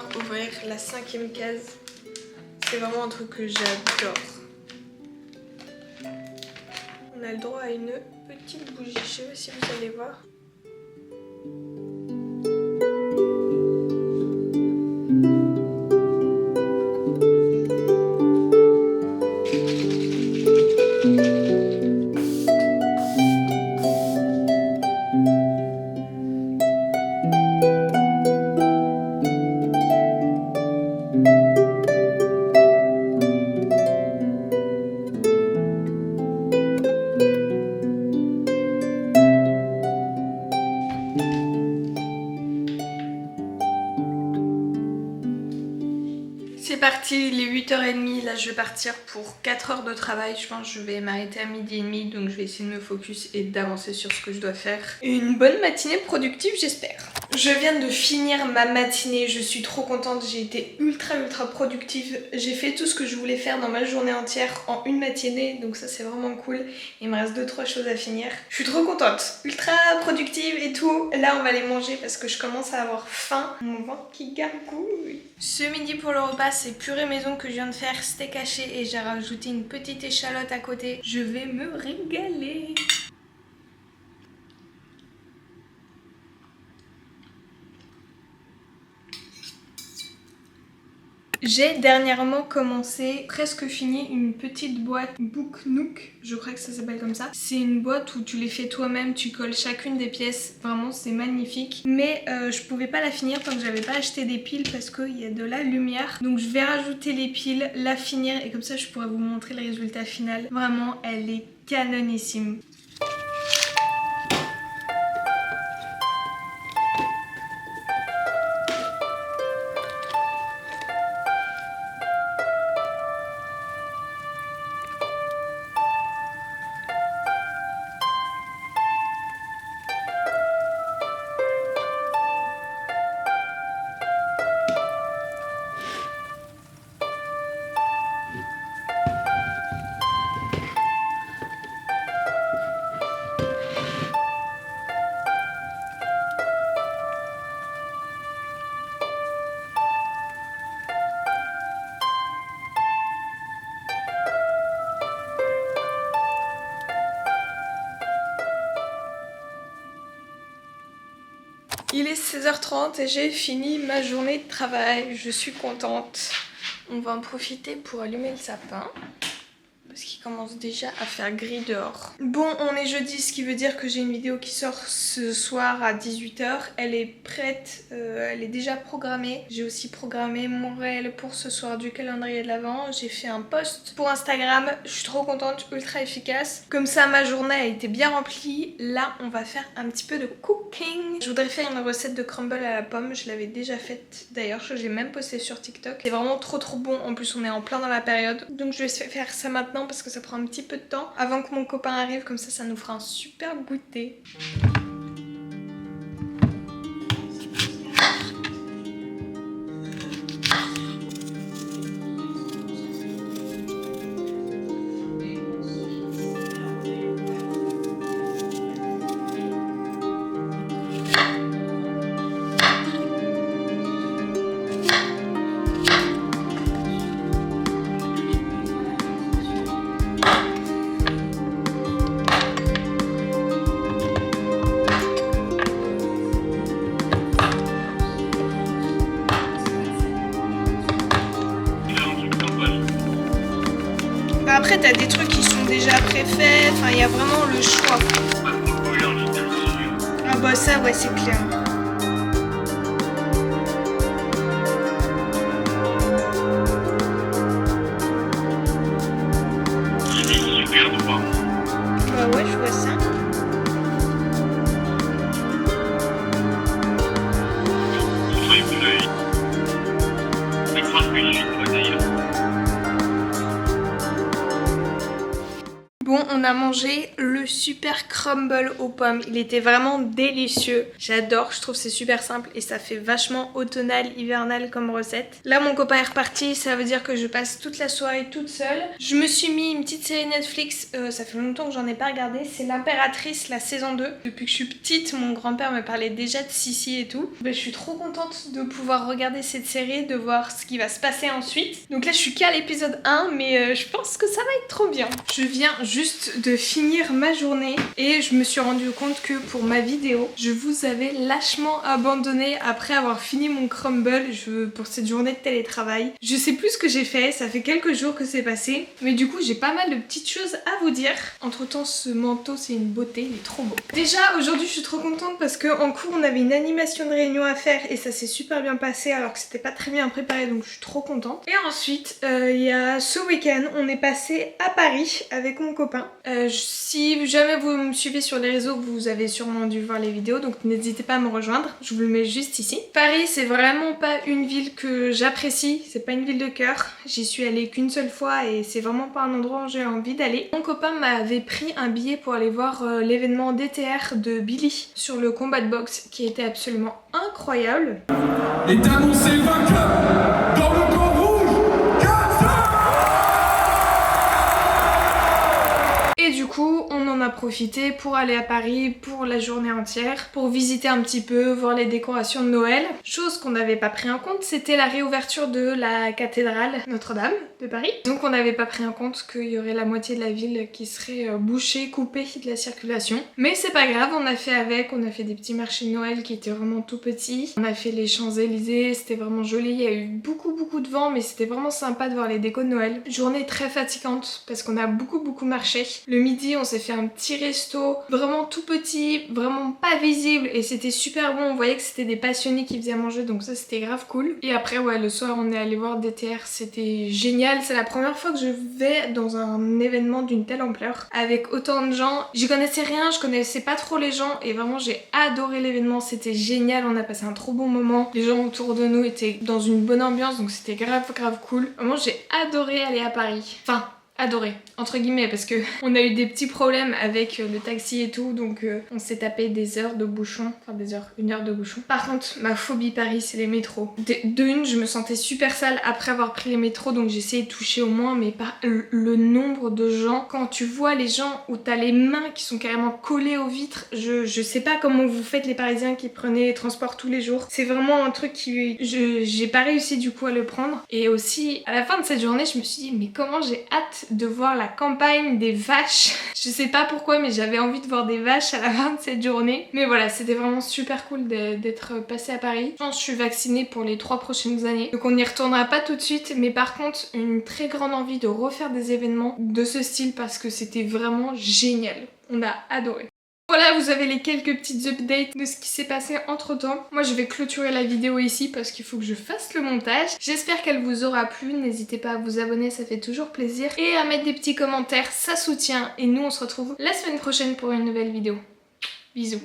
pouvoir ouvrir la 5e case. C'est vraiment un truc que j'adore. On a le droit à une petite bougie, je sais pas si vous allez voir. C'est parti, il est 8h30, là je vais partir pour 4 heures de travail. Je pense que je vais m'arrêter à 12h30, donc je vais essayer de me focus et d'avancer sur ce que je dois faire. Une bonne matinée productive j'espère. Je viens de finir ma matinée, je suis trop contente, j'ai été ultra productive. J'ai fait tout ce que je voulais faire dans ma journée entière en une matinée, donc ça c'est vraiment cool. Il me reste 2-3 choses à finir. Je suis trop contente, ultra productive et tout. Là on va aller manger parce que je commence à avoir faim. Mon ventre qui gargouille. Ce midi pour le repas, c'est purée maison que je viens de faire, steak haché et j'ai rajouté une petite échalote à côté. Je vais me régaler. J'ai dernièrement commencé, presque fini, une petite boîte Book Nook, je crois que ça s'appelle comme ça. C'est une boîte où tu les fais toi-même, tu colles chacune des pièces, vraiment c'est magnifique. Mais je pouvais pas la finir tant que j'avais pas acheté des piles parce qu'il y a de la lumière. Donc je vais rajouter les piles, la finir et comme ça je pourrai vous montrer le résultat final. Vraiment elle est canonissime. Il est 16h30 et j'ai fini ma journée de travail, je suis contente. On va en profiter pour allumer le sapin. Parce qu'il commence déjà à faire gris dehors. Bon, on est jeudi, ce qui veut dire que j'ai une vidéo qui sort ce soir à 18h. Elle est prête, elle est déjà programmée. J'ai aussi programmé mon réel pour ce soir du calendrier de l'Avent. J'ai fait un post pour Instagram. Je suis trop contente, ultra efficace. Comme ça, ma journée a été bien remplie. Là, on va faire un petit peu de cooking. Je voudrais faire une recette de crumble à la pomme. Je l'avais déjà faite d'ailleurs. Je l'ai même postée sur TikTok. C'est vraiment trop bon. En plus, on est en plein dans la période. Donc, je vais faire ça maintenant parce que ça prend un petit peu de temps avant que mon copain arrive, comme ça nous fera un super goûter. Après t'as des trucs qui sont déjà préfaits, enfin il y a vraiment le choix. Ah bah ça ouais c'est clair. Super droit. Bah ouais je vois ça. Bon, on a mangé le bleu super crumble aux pommes. Il était vraiment délicieux. J'adore, je trouve c'est super simple et ça fait vachement automnal, hivernal comme recette. Là mon copain est reparti, ça veut dire que je passe toute la soirée toute seule. Je me suis mis une petite série Netflix, ça fait longtemps que j'en ai pas regardé, c'est L'Impératrice, la saison 2. Depuis que je suis petite, mon grand-père me parlait déjà de Sissi et tout. Je suis trop contente de pouvoir regarder cette série, de voir ce qui va se passer ensuite. Donc là je suis qu'à l'épisode 1, mais je pense que ça va être trop bien. Je viens juste de finir ma journée et je me suis rendu compte que pour ma vidéo, je vous avais lâchement abandonné après avoir fini mon crumble pour cette journée de télétravail. Je sais plus ce que j'ai fait, ça fait quelques jours que c'est passé, mais du coup j'ai pas mal de petites choses à vous dire. Entre temps ce manteau c'est une beauté, il est trop beau. Déjà aujourd'hui je suis trop contente parce qu'en cours on avait une animation de réunion à faire et ça s'est super bien passé alors que c'était pas très bien préparé, donc je suis trop contente. Et ensuite il y a ce week-end on est passé à Paris avec mon copain. Si jamais vous me suivez sur les réseaux, vous avez sûrement dû voir les vidéos, donc n'hésitez pas à me rejoindre, je vous le mets juste ici. Paris c'est vraiment pas une ville que j'apprécie, c'est pas une ville de cœur, j'y suis allée qu'une seule fois et c'est vraiment pas un endroit où j'ai envie d'aller. Mon copain m'avait pris un billet pour aller voir l'événement DTR de Billy sur le combat de boxe qui était absolument incroyable. Est annoncé vainqueur dans le camp rouge, Gaza. Et du coup, on en a profité pour aller à Paris pour la journée entière, pour visiter un petit peu, voir les décorations de Noël. Chose qu'on n'avait pas pris en compte, c'était la réouverture de la cathédrale Notre-Dame de Paris. Donc on n'avait pas pris en compte qu'il y aurait la moitié de la ville qui serait bouchée, coupée de la circulation. Mais c'est pas grave, on a fait avec, on a fait des petits marchés de Noël qui étaient vraiment tout petits. On a fait les Champs-Élysées, c'était vraiment joli, il y a eu beaucoup de vent, mais c'était vraiment sympa de voir les décos de Noël. Journée très fatigante parce qu'on a beaucoup marché. Le midi, on s'est fait un petit resto, vraiment tout petit, vraiment pas visible et c'était super bon. On voyait que c'était des passionnés qui faisaient à manger, donc ça c'était grave cool. Et après, ouais, le soir, on est allé voir DTR, c'était génial. C'est la première fois que je vais dans un événement d'une telle ampleur avec autant de gens. J'y connaissais rien, je connaissais pas trop les gens et vraiment j'ai adoré l'événement, c'était génial. On a passé un trop bon moment. Les gens autour de nous étaient dans une bonne ambiance, donc c'était grave cool. Vraiment, j'ai adoré aller à Paris. Enfin, adoré, entre guillemets, parce que on a eu des petits problèmes avec le taxi et tout, donc on s'est tapé des heures de bouchon, enfin des heures, 1 heure de bouchon. Par contre, ma phobie Paris, c'est les métros. De une, je me sentais super sale après avoir pris les métros, donc j'ai essayé de toucher au moins, mais pas le nombre de gens. Quand tu vois les gens où t'as les mains qui sont carrément collées aux vitres, je sais pas comment vous faites les Parisiens qui prenaient les transports tous les jours. C'est vraiment un truc qui... j'ai pas réussi du coup à le prendre. Et aussi, à la fin de cette journée, je me suis dit, mais comment j'ai hâte de voir la campagne des vaches. Je sais pas pourquoi, mais j'avais envie de voir des vaches à la fin de cette journée. Mais voilà, c'était vraiment super cool d'être passé à Paris. Je pense que je suis vaccinée pour les 3 prochaines années, donc on n'y retournera pas tout de suite, mais par contre une très grande envie de refaire des événements de ce style parce que c'était vraiment génial. On a adoré. Voilà, vous avez les quelques petites updates de ce qui s'est passé entre temps. Moi je vais clôturer la vidéo ici parce qu'il faut que je fasse le montage. J'espère qu'elle vous aura plu, n'hésitez pas à vous abonner, ça fait toujours plaisir. Et à mettre des petits commentaires, ça soutient. Et nous on se retrouve la semaine prochaine pour une nouvelle vidéo. Bisous.